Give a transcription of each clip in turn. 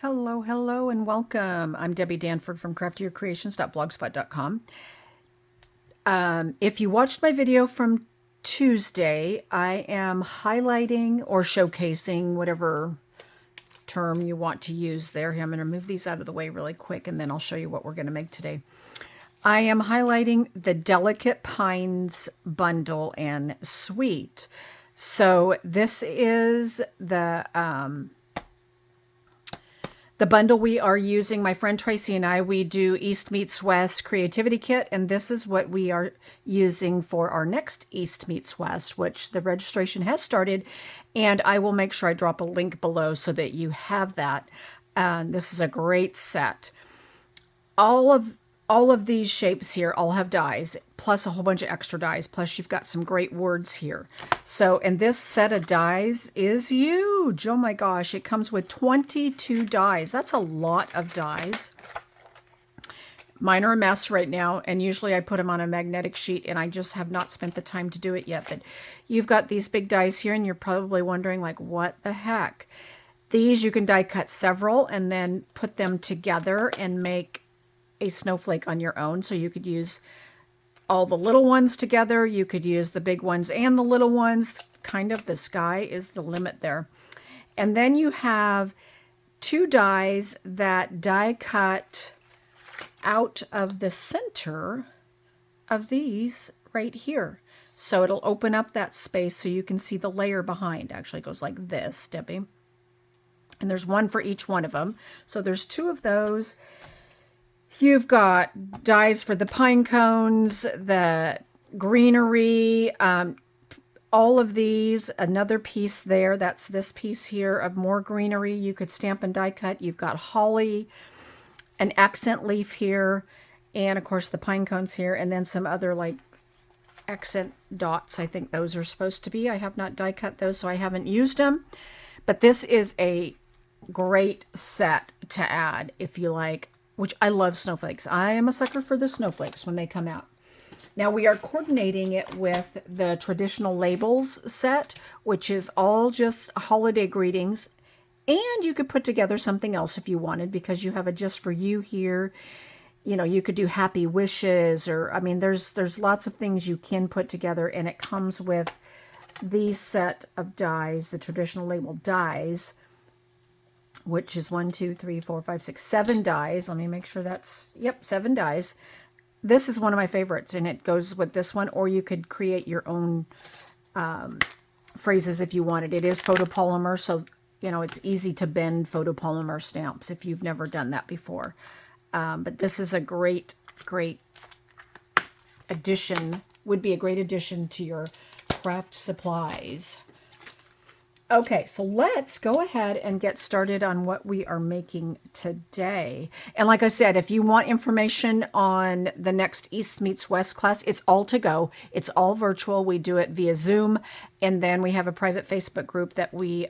Hello, hello, and welcome. I'm Debbie Danford from craftiercreations.blogspot.com. If you watched my video from Tuesday, I am highlighting or showcasing whatever term you want to use there. I'm going to move these out of the way really quick, and then I'll show you what we're going to make today. I am highlighting the Delicate Pines bundle and suite. So this is the bundle we are using. My friend Tracy and I, we do East Meets West Creativity Kit, and this is what we are using for our next East Meets West, which the registration has started, and I will make sure I drop a link below so that you have that. This is a great set. All of these shapes here all have dies, plus a whole bunch of extra dies, plus you've got some great words here. So, and this set of dies is huge. Oh my gosh, it comes with 22 dies. That's a lot of dies. Mine are a mess right now, and usually I put them on a magnetic sheet, and I just have not spent the time to do it yet. But you've got these big dies here, and you're probably wondering, like, what the heck? These, you can die cut several and then put them together and make a snowflake on your own. So you could use all the little ones together. You could use the big ones and the little ones. Kind of the sky is the limit there. And then you have two dies that die cut out of the center of these right here. So it'll open up that space so you can see the layer behind. Actually, it goes like this, Debbie. And there's one for each one of them. So there's two of those. You've got dies for the pine cones, the greenery, all of these, another piece there. That's this piece here of more greenery. You could stamp and die cut. You've got holly, an accent leaf here, and of course the pine cones here, and then some other like accent dots. I think those are supposed to be. I have not die cut those, so I haven't used them. But this is a great set to add if you like, which I love snowflakes. I am a sucker for the snowflakes when they come out. Now we are coordinating it with the traditional labels set, which is all just holiday greetings. And you could put together something else if you wanted, because you have a just for you here. You know, you could do happy wishes, or I mean, there's lots of things you can put together, and it comes with these set of dies, the traditional label dies, which is 1, 2, 3, 4, 5, 6, 7 dies. Let me make sure that's, yep, 7 dies. This is one of my favorites, and it goes with this one, or you could create your own phrases if you wanted. It is photopolymer, so, you know, it's easy to bend photopolymer stamps if you've never done that before. But this is a great, great addition, would be a great addition to your craft supplies. Okay, so let's go ahead and get started on what we are making today. And like I said, if you want information on the next East Meets West class, it's all to go. It's all virtual. We do it via Zoom, and then we have a private Facebook group that we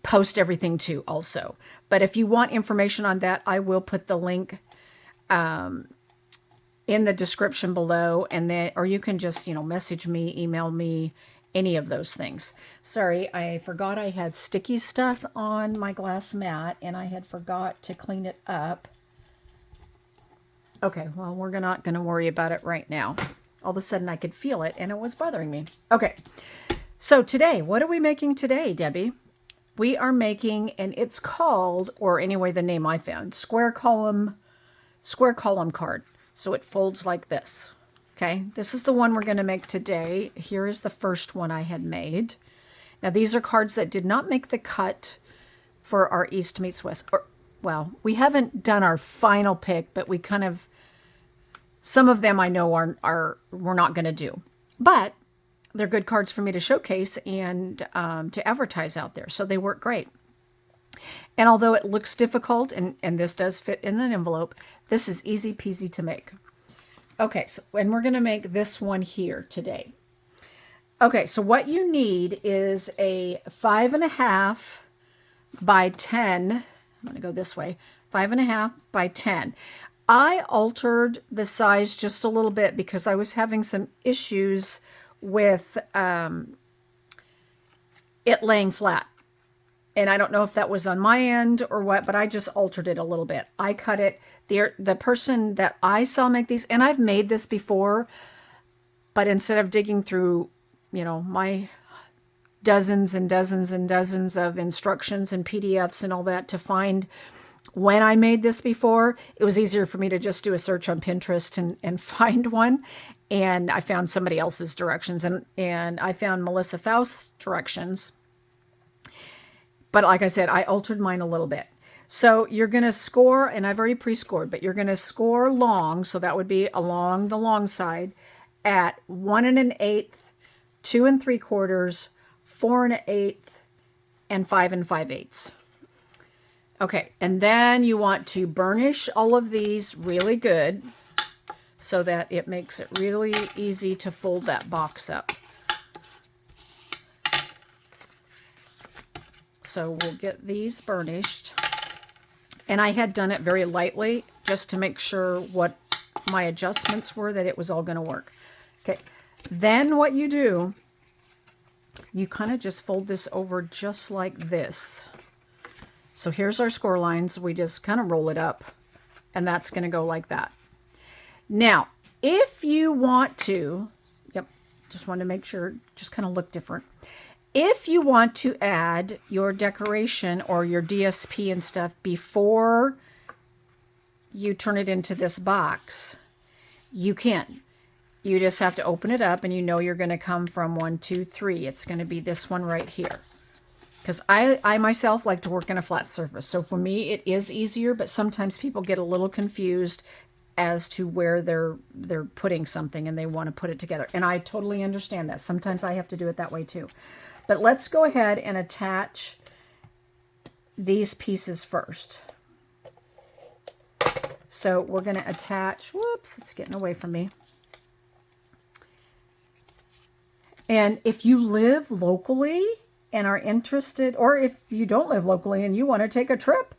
post everything to also. But if you want information on that, I will put the link in the description below, and then, or you can just, you know, message me, email me, any of those things. Sorry, I forgot I had sticky stuff on my glass mat, and I had forgot to clean it up. Okay, well, we're not going to worry about it right now. All of a sudden I could feel it, and it was bothering me. Okay, so today, what are we making today, Debbie? We are making, and it's called, or anyway, the name I found, square column card. So it folds like this. Okay, this is the one we're going to make today. Here is the first one I had made. Now, these are cards that did not make the cut for our East Meets West. Or, well, we haven't done our final pick, but we kind of, some of them I know we're not going to do. But they're good cards for me to showcase and to advertise out there. So they work great. And although it looks difficult, and this does fit in an envelope, this is easy peasy to make. Okay, so, and we're going to make this one here today. Okay, so what you need is a 5.5 by 10. I'm going to go this way. 5.5 by 10. I altered the size just a little bit because I was having some issues with it laying flat. And I don't know if that was on my end or what, but I just altered it a little bit. I cut it. The person that I saw make these, and I've made this before, but instead of digging through, you know, my dozens and dozens and dozens of instructions and PDFs and all that to find when I made this before, it was easier for me to just do a search on Pinterest and find one. And I found somebody else's directions, and I found Melissa Faust's directions. But like I said, I altered mine a little bit. So you're going to score, and I've already pre-scored, but you're going to score long. So that would be along the long side at 1 1/8, 2 3/4, 4 1/8, and 5 5/8. Okay, and then you want to burnish all of these really good so that it makes it really easy to fold that box up. So we'll get these burnished. And I had done it very lightly just to make sure what my adjustments were, that it was all going to work. Okay, then what you do, you kind of just fold this over just like this. So here's our score lines. We just kind of roll it up, and that's going to go like that. Now, if you want to, just want to make sure, just kind of look different. If you want to add your decoration or your DSP and stuff before you turn it into this box, you can. You just have to open it up, and you know you're going to come from 1, 2, 3. It's going to be this one right here. Because I myself like to work in a flat surface. So for me, it is easier, but sometimes people get a little confused as to where they're putting something and they want to put it together. And I totally understand that. Sometimes I have to do it that way too. But let's go ahead and attach these pieces first. So we're going to attach, whoops, it's getting away from me. And if you live locally and are interested, or if you don't live locally and you want to take a trip,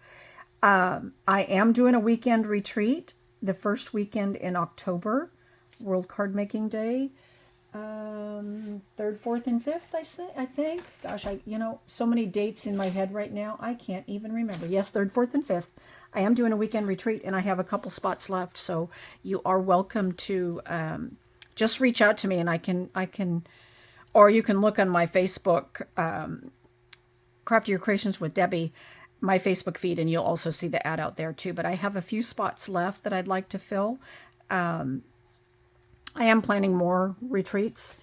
I am doing a weekend retreat the first weekend in October, World Card Making Day. 3rd, 4th, and 5th, I think. Gosh, so many dates in my head right now, I can't even remember. Yes, 3rd, 4th, and 5th. I am doing a weekend retreat, and I have a couple spots left, so you are welcome to just reach out to me, and I can, or you can look on my Facebook, Craftier Creations with Debbie, my Facebook feed, and you'll also see the ad out there too. But I have a few spots left that I'd like to fill. I am planning more retreats,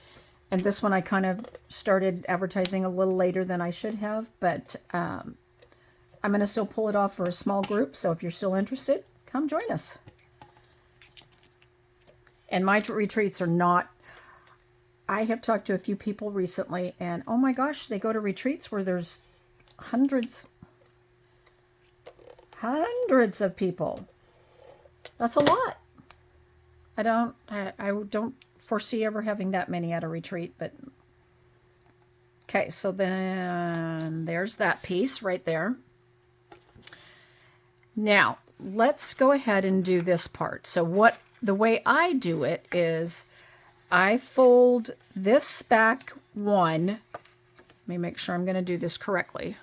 and this one I kind of started advertising a little later than I should have, but I'm going to still pull it off for a small group, so if you're still interested, come join us. And my retreats are not, I have talked to a few people recently, and oh my gosh, they go to retreats where there's hundreds of people. That's a lot. I don't foresee ever having that many at a retreat, but okay, so then there's that piece right there. Now, let's go ahead and do this part. So the way I do it is I fold this back one. Let me make sure I'm going to do this correctly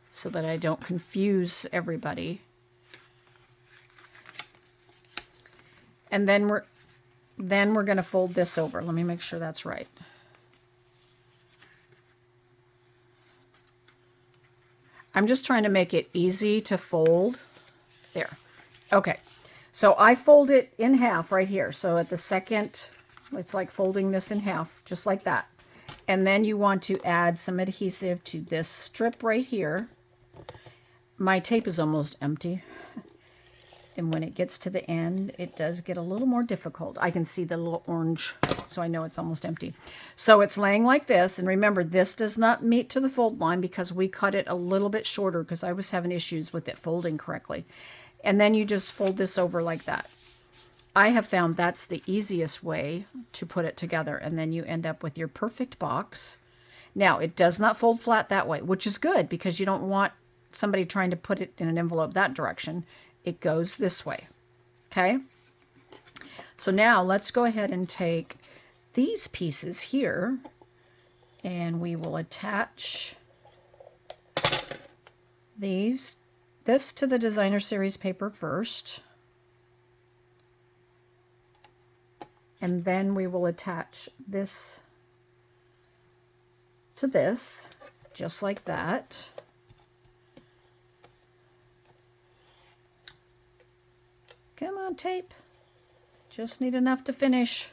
so that I don't confuse everybody. And then we're going to fold this over. Let me make sure that's right. I'm just trying to make it easy to fold. There. Okay. So I fold it in half right here. So at the second, it's like folding this in half, just like that. And then you want to add some adhesive to this strip right here. My tape is almost empty. And when it gets to the end, it does get a little more difficult. I can see the little orange, so I know it's almost empty. So it's laying like this. And remember, this does not meet to the fold line because we cut it a little bit shorter because I was having issues with it folding correctly. And then you just fold this over like that. I have found that's the easiest way to put it together. And then you end up with your perfect box. Now, it does not fold flat that way, which is good because you don't want somebody trying to put it in an envelope that direction. It goes this way. Okay? So now let's go ahead and take these pieces here and we will attach this to the designer series paper first. And then we will attach this to this, just like that. Come on, tape. Just need enough to finish.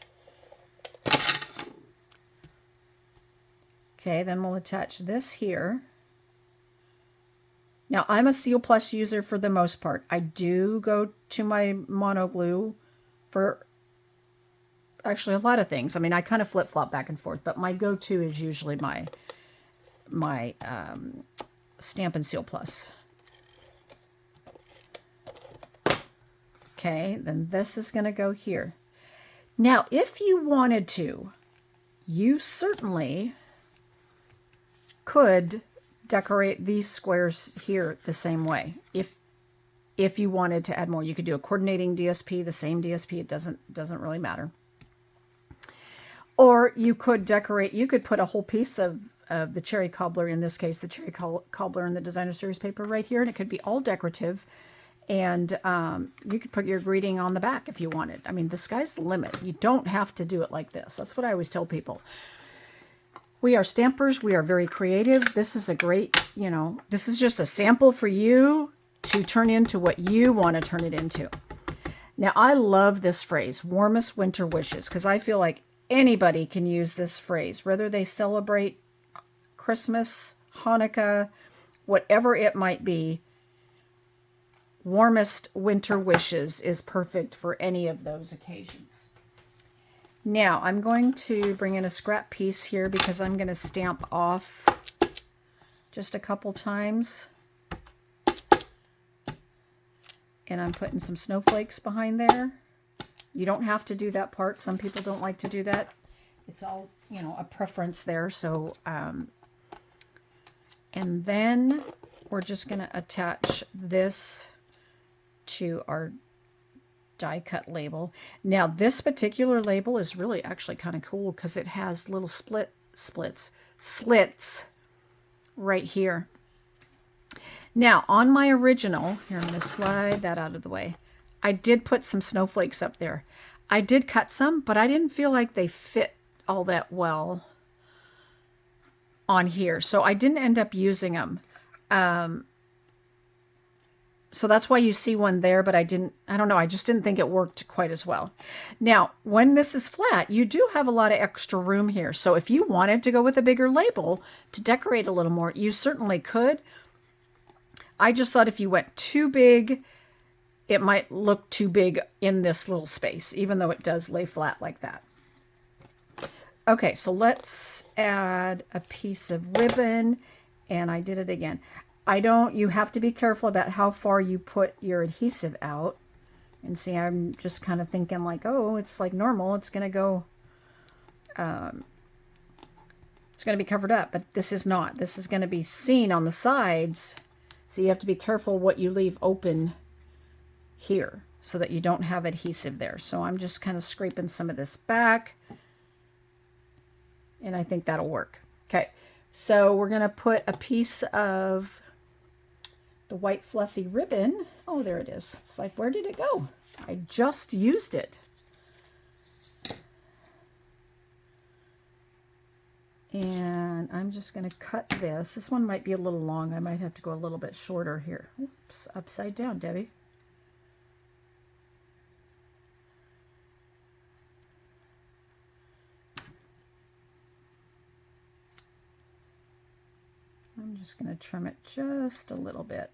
Okay, then we'll attach this here. Now, I'm a Seal Plus user for the most part. I do go to my mono glue for actually a lot of things. I mean, I kind of flip-flop back and forth, but my go-to is usually my Stampin' Seal Plus. Okay, then this is going to go here. Now, if you wanted to, you certainly could decorate these squares here the same way. If you wanted to add more, you could do a coordinating DSP, the same DSP. It doesn't really matter. Or you could decorate. You could put a whole piece of the cherry cobbler, in this case, the cherry cobbler in the designer series paper right here, and it could be all decorative. And you could put your greeting on the back if you wanted. I mean, the sky's the limit. You don't have to do it like this. That's what I always tell people. We are stampers. We are very creative. This is a great, this is just a sample for you to turn into what you want to turn it into. Now, I love this phrase, warmest winter wishes, because I feel like anybody can use this phrase, whether they celebrate Christmas, Hanukkah, whatever it might be. Warmest winter wishes is perfect for any of those occasions. Now, I'm going to bring in a scrap piece here because I'm going to stamp off just a couple times. And I'm putting some snowflakes behind there. You don't have to do that part. Some people don't like to do that. It's all, a preference there. So, and then we're just going to attach this to our die cut label. Now, this particular label is really actually kind of cool because it has little slits right here. Now, on my original, here, I'm going to slide that out of the way. I did put some snowflakes up there. I did cut some, but I didn't feel like they fit all that well on here. So I didn't end up using them. So that's why you see one there, but I don't know, I just didn't think it worked quite as well. Now, when this is flat, you do have a lot of extra room here. So if you wanted to go with a bigger label to decorate a little more, you certainly could. I just thought if you went too big, it might look too big in this little space, even though it does lay flat like that. Okay, so let's add a piece of ribbon, and I did it again. You have to be careful about how far you put your adhesive out. And see, I'm just kind of thinking like, oh, it's like normal. It's going to go, it's going to be covered up, but this is not. This is going to be seen on the sides. So you have to be careful what you leave open here so that you don't have adhesive there. So I'm just kind of scraping some of this back. And I think that'll work. Okay, so we're going to put a piece of the white fluffy ribbon. Oh, there it is. It's like, where did it go? I just used it. And I'm just going to cut this. This one might be a little long. I might have to go a little bit shorter here. Oops, upside down, Debbie. I'm just going to trim it just a little bit.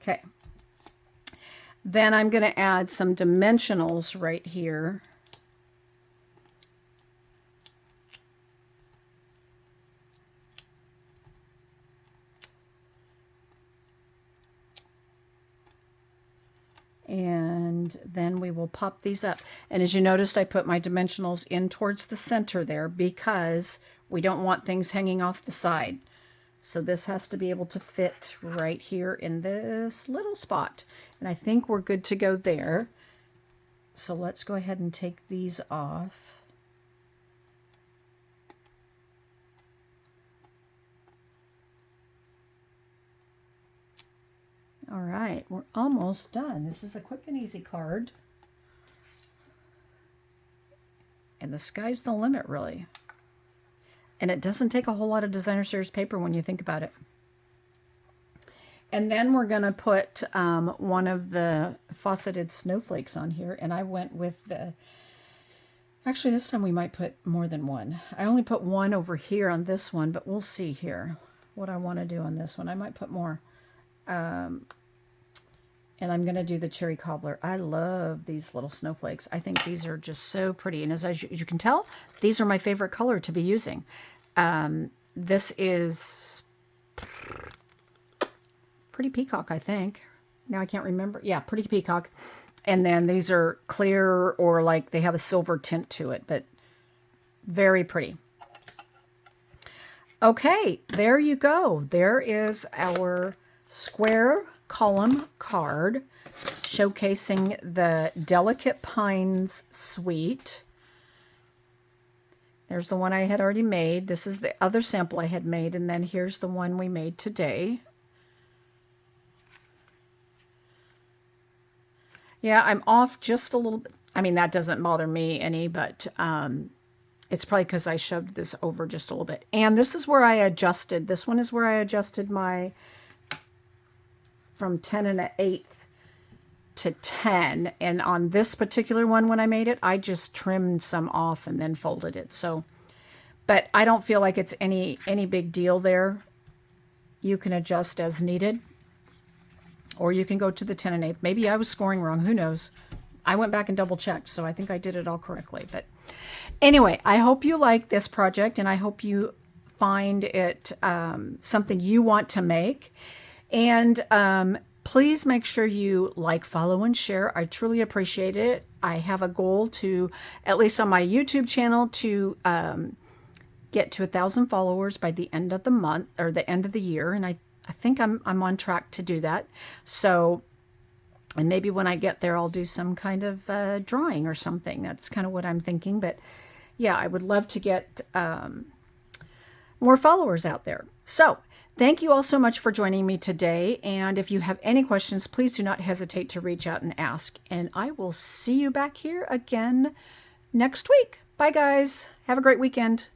Okay. Then I'm going to add some dimensionals right here. And then we will pop these up. And as you noticed, I put my dimensionals in towards the center there because we don't want things hanging off the side. So this has to be able to fit right here in this little spot. And I think we're good to go there. So let's go ahead and take these off. All right, we're almost done. This is a quick and easy card. And the sky's the limit, really. And it doesn't take a whole lot of designer series paper when you think about it. And then we're going to put one of the faceted snowflakes on here. And I went with the... Actually, this time we might put more than one. I only put one over here on this one, but we'll see here what I want to do on this one. I might put more. And I'm going to do the cherry cobbler. I love these little snowflakes. I think these are just so pretty. And as you can tell, these are my favorite color to be using. This is Pretty Peacock, I think. Now I can't remember. Yeah, Pretty Peacock. And then these are clear or like they have a silver tint to it, but very pretty. Okay, there you go. There is our square column card showcasing the Delicate Pines Suite. There's the one I had already made. This is the other sample I had made, and then here's the one we made today. Yeah, I'm off just a little bit. I mean, that doesn't bother me any, but it's probably because I shoved this over just a little bit. And this is where I adjusted. This one is where I adjusted my from 10 1/8 to 10. And on this particular one, when I made it, I just trimmed some off and then folded it. So, but I don't feel like it's any big deal there. You can adjust as needed. Or you can go to the 10 1/8. Maybe I was scoring wrong. Who knows? I went back and double checked, so I think I did it all correctly. But anyway, I hope you like this project, and I hope you find it something you want to make. And please make sure you like, follow, and share. I truly appreciate it. I have a goal to, at least on my YouTube channel, to get to 1,000 followers by the end of the month or the end of the year, and I think I'm on track to do that. So, and maybe when I get there, I'll do some kind of drawing or something. That's kind of what I'm thinking. But yeah, I would love to get more followers out there. So thank you all so much for joining me today. And if you have any questions, please do not hesitate to reach out and ask. And I will see you back here again next week. Bye, guys. Have a great weekend.